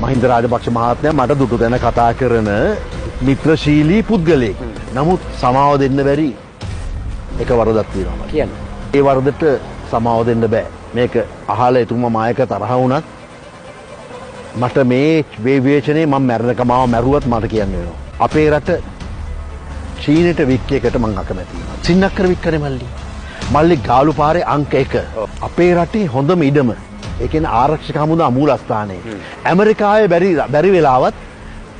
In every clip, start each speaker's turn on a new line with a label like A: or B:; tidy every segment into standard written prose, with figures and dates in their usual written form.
A: මහින්ද රාජපක්ෂ මහත්මයා මට දුටු දැන කතා කරන මිත්‍රශීලී පුද්ගලයෙක්. නමුත් සමාව දෙන්න බැරි එක වරදක් තියෙනවා. කියන්නේ ඒ වරදට සමාව දෙන්න බෑ. මේක අහලා එතුමා මායක තරහ වුණත් මට මේ විවේචනේ මම මැරෙනකම මැරුවත් මට කියන්න වෙනවා. අපේ රට චීනෙට වික්කයකට මං අකමැතියි. සින්නක්කර වික්කනේ මල්ලි. මල්ලි ගාලු පාරේ අංක 1. අපේ රටේ හොඳම ඉඩම. ඒ කියන්නේ ආරක්ෂක හමුදා මූලස්ථානයේ. ඇමරිකාවේ බැරි වෙලාවත්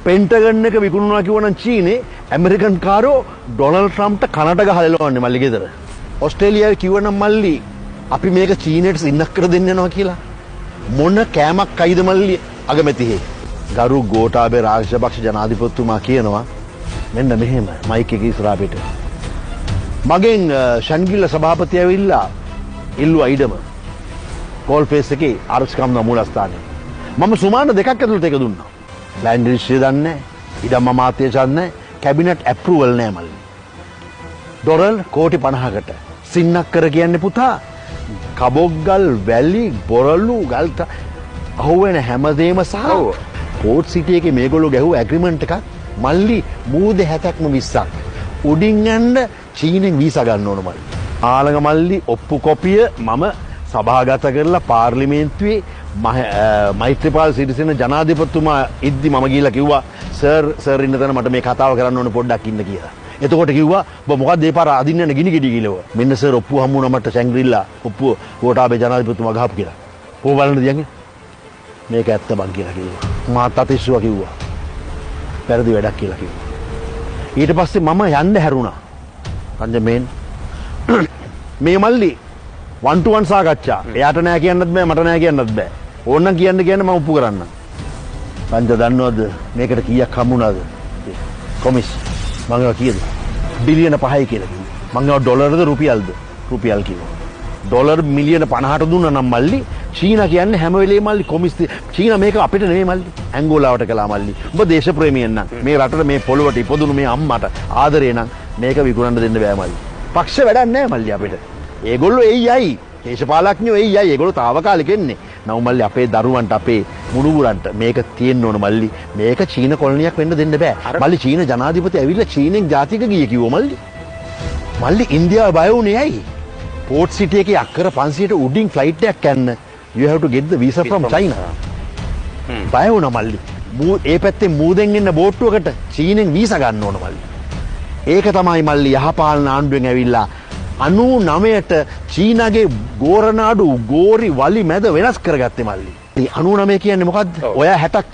A: පෙන්ටගන් එක විකුණනවා කිව්වනම් චීනේ ඇමරිකන් කාරෝ ඩොනල්ඩ් ට්‍රම්ප්ට කනට ගහලවන්නේ මල්ලි ගෙදර. ඕස්ට්‍රේලියාවේ කිව්වනම් මල්ලි අපි මේක චීනයට සින්නක්කර දෙන්න යනවා කියලා. මොන කෑමක් කයිද මල්ලි අගමැතිහේ. ගරු ගෝඨාභය රාජපක්ෂ ජනාධිපතිතුමා කියනවා මෙන්න මෙහෙම මයික් එක ඉස්සරහා පිට. මගෙන් ෂන්ගිල්ල සභාපති ඇවිල්ලා ඉල්ලුවා ඉඩම කෝල් ෆේස් එකේ ආරක්ෂක හමුදා මූලස්ථානයේ. මම සුමාන දෙකක් ඇතුළත ඒක දුන්නා. ලෑන්ඩ් රෙජිස්ට්‍රි දන්නේ නැහැ. ඉඩම් අමාත්‍ය දන්නේ කැබිනට් ඇප්‍රූවල් නැහැ මල්ලි. ඩොලර් කෝටි 50කට. සින්නක්කර කියන්නේ පුතා කබොක්ගල් වැලි බොරළු ගල් අහුවෙන හැමදේම සහ පෝට් සිටි එකේ මේගොල්ලෝ ගැහුව ඇග්‍රීමන්ට් එකක් මල්ලි මූද 70ක්ම 20ක්. උඩින් යන්න චීනෙන් වීසා ගන්න ඕන මල්ලි. ආලඟ මල්ලි ඔප්පු කොපිය මම සභාගත කරලා පාර්ලිමේන්තුවේ මෛත්‍රීපාල සිරිසේන ජනාධිපතිතුමා ඉද්දි මම ගිහිල්ලා කිව්වා සර් ඉන්න තැන මට මේ කතාව කරන්න ඕන පොඩ්ඩක් ඉන්න කියලා. එතකොට කිව්වා ඔබ මොකක්ද ඒ පාර අදින්න යන ගිනි ගෙඩි කිලව. මෙන්න සර් ඔප්පු හමු වුණා මට ෂැන්ග්‍රීලා ඔප්පු ගෝඨාභය ජනාධිපතිතුමා ගහපු කියලා. කොහොම බලන්නද යන්නේ? මේක ඇත්ත බං කියලා කිව්වා. මාත් අතිස්සුවා කිව්වා. පෙරදි වැඩක් කියලා කිව්වා. ඊට පස්සේ මම යන්න හැරුණා. රංජමේන් මේ මල්ලි 1-to-1 සාකච්ඡා. එයාට නෑ කියන්නත් බෑ මට නෑ කියන්නත් බෑ. ඕනනම් කියන්න මම ඔප්පු කරන්න. රංජ දන්නවද මේකට කීයක් හම්බුණාද? කොමිස් මම ඒවා කීයද? බිලියන 5යි කියලා කිව්වා. මම ඒවා ඩොලර්ද රුපියල්ද? රුපියල් කිව්වා. ඩොලර් මිලියන 50ට දුන්නා නම් මල්ලි චීනා කියන්නේ හැම වෙලේම මල්ලි කොමිස් චීනා මේක අපිට නෙමෙයි මල්ලි ඇංගෝලාවට කළා මල්ලි. ඔබ දේශප්‍රේමියෙක් නම් මේ රටට මේ පොළොවට ඉපදුණු මේ අම්මට ආදරේ නම් මේක විකුණන්න දෙන්න බෑ මල්ලි. පක්ෂ වැඩක් නැහැ මල්ලි අපිට. ඒගොල්ලෝ එයි දේශපාලඥයෝ එයි ඒගොල්ලෝ తాවකාලික එන්නේ. නව මල්ලි අපේ දරුවන්ට අපේ මුණුබුරන්ට මේක තියෙන්න ඕන මල්ලි. මේක චීන කොලනියක් වෙන්න දෙන්න බෑ. මල්ලි චීන ජනාධිපති ඇවිල්ලා චීනෙන් ජාතික ගියේ කිව්වා මල්ලි. මල්ලි ඉන්දියාව බය වුණේ ඇයි? පෝට් සිටි එකේ අක්කර 500ට උඩින් ෆ්ලයිට් එකක් යන්න you have to get the visa from China. බය වුණා මල්ලි. ඒ පැත්තේ මූදෙන් එන්න බෝට්ටුවකට චීනෙන් වීසා ගන්න ඕන මල්ලි. ඒක තමයි මල්ලි යහපාලන ආණ්ඩුවෙන් ඇවිල්ලා 99ට චීනාගේ ගෝරනාඩු ගෝරි වලි මැද වෙනස් කරගත්තේ මල්ලි. 99 කියන්නේ මොකද්ද? ඔය 60ක්